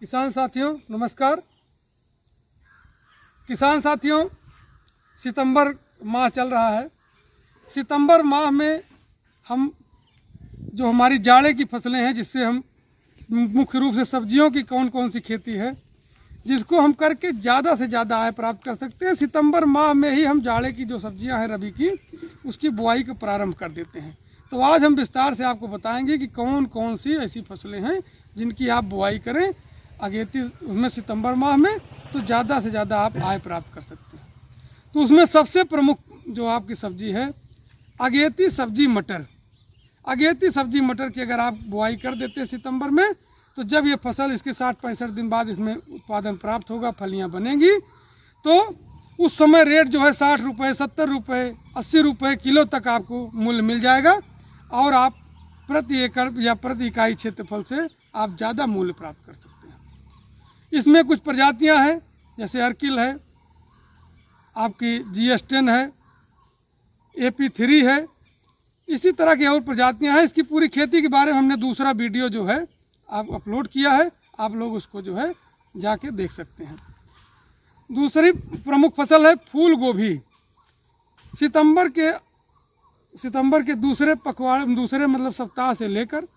किसान साथियों नमस्कार। किसान साथियों, सितंबर माह चल रहा है। सितंबर माह में हम जो हमारी जाड़े की फसलें हैं, जिससे हम मुख्य रूप से सब्जियों की कौन कौन सी खेती है जिसको हम करके ज़्यादा से ज़्यादा आय प्राप्त कर सकते हैं, सितंबर माह में ही हम जाड़े की जो सब्जियां हैं रबी की, उसकी बुआई का प्रारंभ कर देते हैं। तो आज हम विस्तार से आपको बताएंगे कि कौन कौन सी ऐसी फसलें हैं जिनकी आप बुआई करें अगेती उसमें सितंबर माह में, तो ज़्यादा से ज़्यादा आप आय प्राप्त कर सकते हैं। तो उसमें सबसे प्रमुख जो आपकी सब्जी है अगेती सब्जी मटर। अगेती सब्जी मटर की अगर आप बुआई कर देते हैं सितंबर में, तो जब ये फसल इसके 60-65 दिन बाद इसमें उत्पादन प्राप्त होगा, फलियां बनेंगी, तो उस समय रेट जो है 60 रुपये, 70 रुपये, 80 रुपये किलो तक आपको मूल्य मिल जाएगा और आप प्रति एकड़ या प्रति इकाई क्षेत्रफल से आप ज़्यादा मूल्य प्राप्त कर सकते हैं। इसमें कुछ प्रजातियां हैं, जैसे अर्किल है, आपकी GS10 है, AP3 है, इसी तरह की और प्रजातियां हैं। इसकी पूरी खेती के बारे में हमने दूसरा वीडियो जो है आप अपलोड किया है, आप लोग उसको जो है जाके देख सकते हैं। दूसरी प्रमुख फसल है फूल गोभी। सितंबर के दूसरे मतलब सप्ताह से लेकर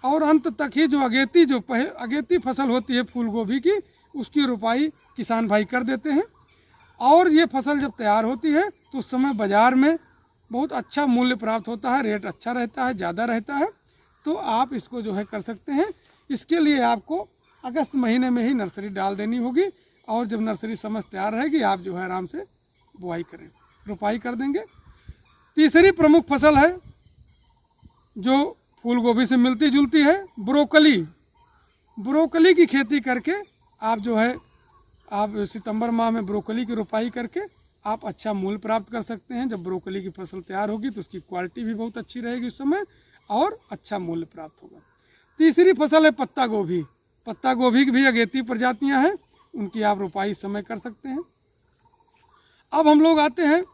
और अंत तक ही जो अगेती फसल होती है फूल गोभी की, उसकी रुपाई किसान भाई कर देते हैं। और ये फसल जब तैयार होती है तो उस समय बाज़ार में बहुत अच्छा मूल्य प्राप्त होता है, रेट अच्छा रहता है, ज़्यादा रहता है। तो आप इसको जो है कर सकते हैं। इसके लिए आपको अगस्त महीने में ही नर्सरी डाल देनी होगी और जब नर्सरी समझ तैयार रहेगी आप जो है आराम से बुआई करें, रुपाई कर देंगे। तीसरी प्रमुख फसल है जो फूल गोभी से मिलती जुलती है, ब्रोकली। ब्रोकली की खेती करके आप जो है आप सितंबर माह में ब्रोकली की रुपाई करके आप अच्छा मूल्य प्राप्त कर सकते हैं। जब ब्रोकली की फसल तैयार होगी तो उसकी क्वालिटी भी बहुत अच्छी रहेगी उस समय और अच्छा मूल्य प्राप्त होगा। तीसरी फसल है पत्ता गोभी। पत्ता गोभी की भी अगेती प्रजातियां हैं, उनकी आप रुपाई इस समय कर सकते हैं। अब हम लोग आते हैं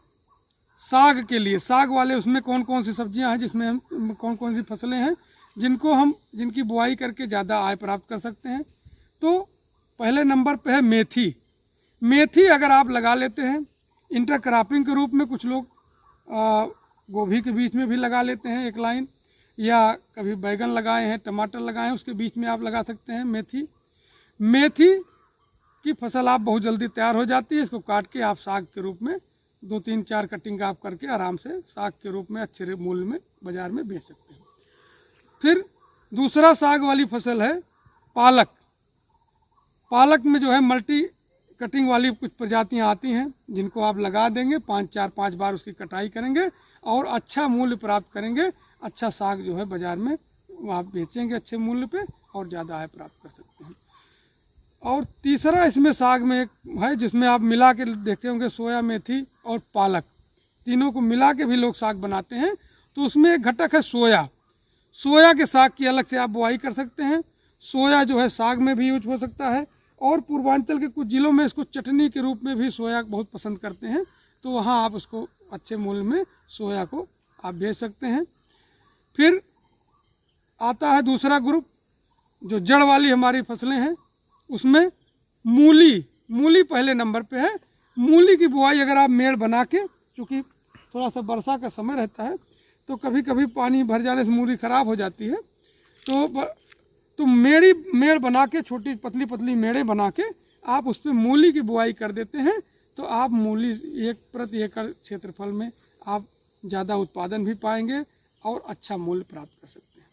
साग के लिए। साग वाले उसमें कौन कौन सी सब्जियां हैं, जिसमें हम कौन कौन सी फसलें हैं जिनकी बुआई करके ज़्यादा आय प्राप्त कर सकते हैं। तो पहले नंबर पे है मेथी। मेथी अगर आप लगा लेते हैं इंटरक्रॉपिंग के रूप में, कुछ लोग गोभी के बीच में भी लगा लेते हैं एक लाइन, या कभी बैगन लगाए हैं, टमाटर लगाए हैं, उसके बीच में आप लगा सकते हैं मेथी। मेथी की फसल आप बहुत जल्दी तैयार हो जाती है। इसको काट के आप साग के रूप में 2-3-4 कटिंग आप करके आराम से साग के रूप में अच्छे मूल्य में बाज़ार में बेच सकते हैं। फिर दूसरा साग वाली फसल है पालक। पालक में जो है मल्टी कटिंग वाली कुछ प्रजातियां आती हैं, जिनको आप लगा देंगे, 5 बार उसकी कटाई करेंगे और अच्छा मूल्य प्राप्त करेंगे। अच्छा साग जो है बाज़ार में आप बेचेंगे अच्छे मूल्य पे और ज़्यादा आय प्राप्त कर सकते हैं। और तीसरा इसमें साग में एक है जिसमें आप मिला के देखते होंगे, सोया, मेथी और पालक, तीनों को मिला के भी लोग साग बनाते हैं। तो उसमें एक घटक है सोया। सोया के साग की अलग से आप बुआई कर सकते हैं। सोया जो है साग में भी यूज हो सकता है और पूर्वांचल के कुछ ज़िलों में इसको चटनी के रूप में भी सोया बहुत पसंद करते हैं, तो वहाँ आप उसको अच्छे मूल्य में सोया को आप बेच सकते हैं। फिर आता है दूसरा ग्रुप जो जड़ वाली हमारी फसलें हैं, उसमें मूली पहले नंबर पे है। मूली की बुआई अगर आप मेड़ बना के, चूँकि थोड़ा सा वर्षा का समय रहता है तो कभी कभी पानी भर जाने से मूली ख़राब हो जाती है, तो मेड़ बना के, छोटी पतली पतली मेड़े बना के आप उस पर मूली की बुआई कर देते हैं, तो आप मूली प्रति एकड़ क्षेत्रफल में आप ज़्यादा उत्पादन भी पाएंगे और अच्छा मूल्य प्राप्त कर सकते हैं।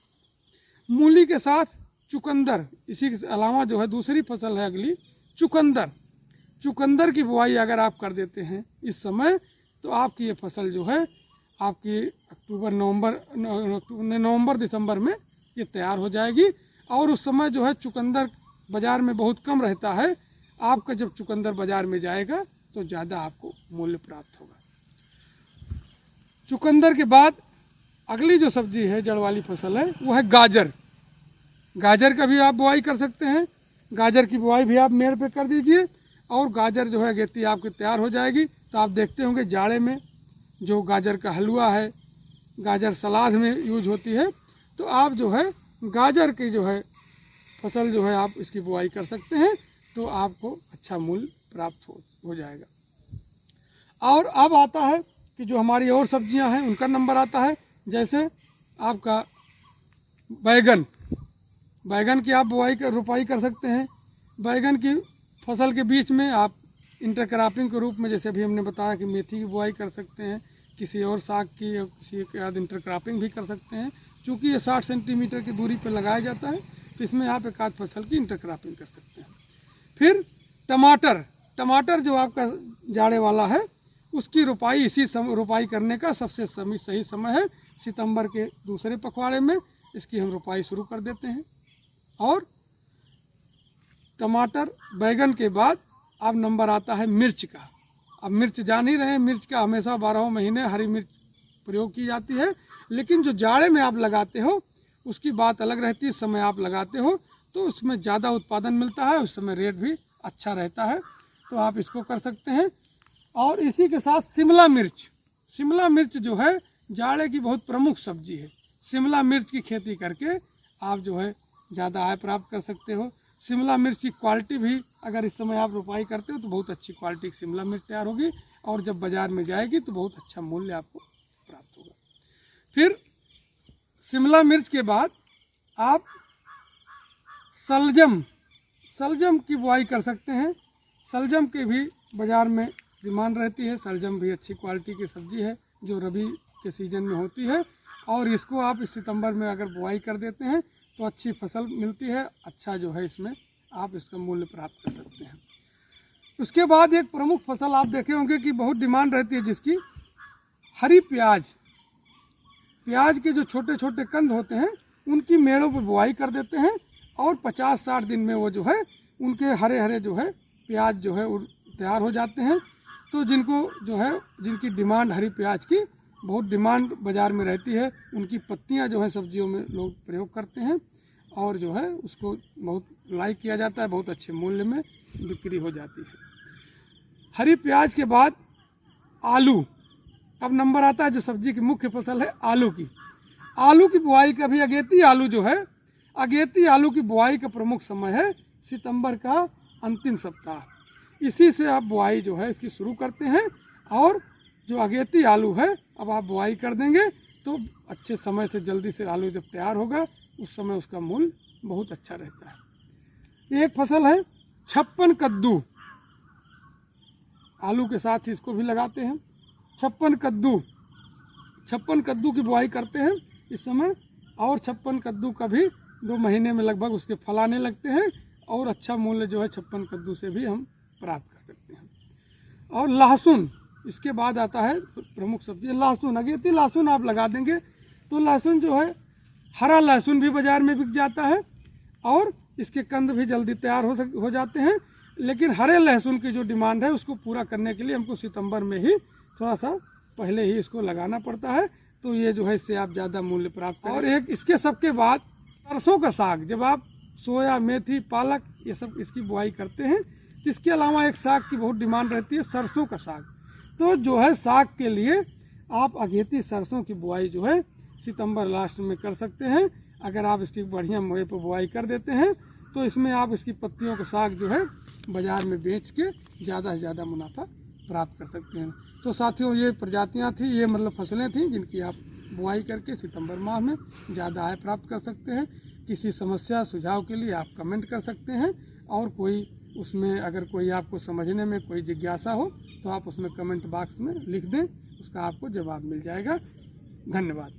मूली के साथ चुकंदर, इसी के अलावा जो है दूसरी फसल है अगली चुकंदर। चुकंदर की बुआई अगर आप कर देते हैं इस समय, तो आपकी ये फसल जो है आपकी नवंबर दिसंबर में ये तैयार हो जाएगी। और उस समय जो है चुकंदर बाज़ार में बहुत कम रहता है। आपका जब चुकंदर बाज़ार में जाएगा तो ज़्यादा आपको मूल्य प्राप्त होगा। चुकंदर के बाद अगली जो सब्जी है जड़ वाली फसल है वो है गाजर। गाजर का भी आप बुआई कर सकते हैं। गाजर की बुआई भी आप मेड़ पे कर दीजिए और गाजर जो है अगेती आपकी तैयार हो जाएगी। तो आप देखते होंगे जाड़े में जो गाजर का हलवा है, गाजर सलाद में यूज होती है, तो आप जो है गाजर की जो है फसल जो है आप इसकी बुआई कर सकते हैं, तो आपको अच्छा मूल्य प्राप्त हो जाएगा। और अब आता है कि जो हमारी और सब्जियां हैं उनका नंबर आता है। जैसे आपका बैगन की आप रोपाई कर सकते हैं। बैगन की फसल के बीच में आप इंटरक्रॉपिंग के रूप में, जैसे अभी हमने बताया कि मेथी की बुआई कर सकते हैं, किसी और साग की या किसी के बाद इंटरक्रॉपिंग भी कर सकते हैं। चूँकि ये 60 सेंटीमीटर की दूरी पर लगाया जाता है, तो इसमें आप एक आध फसल की इंटरक्रॉपिंग कर सकते हैं। फिर टमाटर जो आपका जाड़े वाला है, उसकी रोपाई करने का सबसे सही समय है सितंबर के दूसरे पखवाड़े में। इसकी हम रोपाई शुरू कर देते हैं। और टमाटर बैगन के बाद अब नंबर आता है मिर्च का। अब मिर्च जान ही रहे हैं, मिर्च का हमेशा 12 महीने हरी मिर्च प्रयोग की जाती है, लेकिन जो जाड़े में आप लगाते हो उसकी बात अलग रहती है। समय आप लगाते हो तो उसमें ज़्यादा उत्पादन मिलता है, उस समय रेट भी अच्छा रहता है, तो आप इसको कर सकते हैं। और इसी के साथ शिमला मिर्च जो है जाड़े की बहुत प्रमुख सब्जी है। शिमला मिर्च की खेती करके आप जो है ज़्यादा आय प्राप्त कर सकते हो। शिमला मिर्च की क्वालिटी भी अगर इस समय आप रोपाई करते हो तो बहुत अच्छी क्वालिटी की शिमला मिर्च तैयार होगी, और जब बाज़ार में जाएगी तो बहुत अच्छा मूल्य आपको प्राप्त होगा। फिर शिमला मिर्च के बाद आप सलजम की बुआई कर सकते हैं। सलजम की भी बाज़ार में डिमांड रहती है। सलजम भी अच्छी क्वालिटी की सब्ज़ी है जो रबी के सीज़न में होती है, और इसको आप इस सितंबर में अगर बुआई कर देते हैं तो अच्छी फसल मिलती है। अच्छा जो है इसमें आप इसका मूल्य प्राप्त कर सकते हैं। उसके बाद एक प्रमुख फसल आप देखे होंगे कि बहुत डिमांड रहती है जिसकी, हरी प्याज के जो छोटे छोटे कंद होते हैं उनकी मेड़ों पर बुआई कर देते हैं, और 50-60 दिन में वो जो है उनके हरे हरे जो है प्याज जो है तैयार हो जाते हैं। तो जिनकी डिमांड हरी प्याज की बहुत डिमांड बाज़ार में रहती है, उनकी पत्तियां जो है सब्जियों में लोग प्रयोग करते हैं, और जो है उसको बहुत लाइक किया जाता है, बहुत अच्छे मूल्य में बिक्री हो जाती है। हरी प्याज के बाद आलू। अब नंबर आता है जो सब्जी की मुख्य फसल है आलू की बुआई का भी अगेती आलू की बुआई का प्रमुख समय है सितंबर का अंतिम सप्ताह। इसी से आप बुआई जो है इसकी शुरू करते हैं, और जो अगेती आलू है अब आप बुआई कर देंगे तो अच्छे समय से जल्दी से आलू जब तैयार होगा उस समय उसका मूल्य बहुत अच्छा रहता है। एक फसल है 56 कद्दू, आलू के साथ ही इसको भी लगाते हैं। 56 कद्दू की बुआई करते हैं इस समय, और 56 कद्दू का भी 2 महीने में लगभग उसके फल आने लगते हैं, और अच्छा मूल्य जो है 56 कद्दू से भी हम प्राप्त कर सकते हैं। और लहसुन, इसके बाद आता है प्रमुख सब्जी लहसुन। अगेती लहसुन आप लगा देंगे तो लहसुन जो है, हरा लहसुन भी बाज़ार में बिक जाता है, और इसके कंद भी जल्दी तैयार हो जाते हैं। लेकिन हरे लहसुन की जो डिमांड है उसको पूरा करने के लिए हमको सितंबर में ही थोड़ा सा पहले ही इसको लगाना पड़ता है, तो ये जो है इससे आप ज़्यादा मूल्य प्राप्त करें। और एक इसके सबके बाद सरसों का साग, जब आप सोया, मेथी, पालक ये सब इसकी बुआई करते हैं, तो इसके अलावा एक साग की बहुत डिमांड रहती है सरसों का साग। तो जो है साग के लिए आप अगेती सरसों की बुआई जो है सितंबर लास्ट में कर सकते हैं। अगर आप इसकी बढ़िया मोए पर बुआई कर देते हैं तो इसमें आप इसकी पत्तियों का साग जो है बाज़ार में बेच के ज़्यादा से ज़्यादा मुनाफा प्राप्त कर सकते हैं। तो साथियों, ये प्रजातियां थी, ये मतलब फसलें थीं जिनकी आप बुआई करके सितंबर माह में ज़्यादा आय प्राप्त कर सकते हैं। किसी समस्या सुझाव के लिए आप कमेंट कर सकते हैं, और कोई उसमें अगर कोई आपको समझने में कोई जिज्ञासा हो तो आप उसमें कमेंट बॉक्स में लिख दें, उसका आपको जवाब मिल जाएगा। धन्यवाद।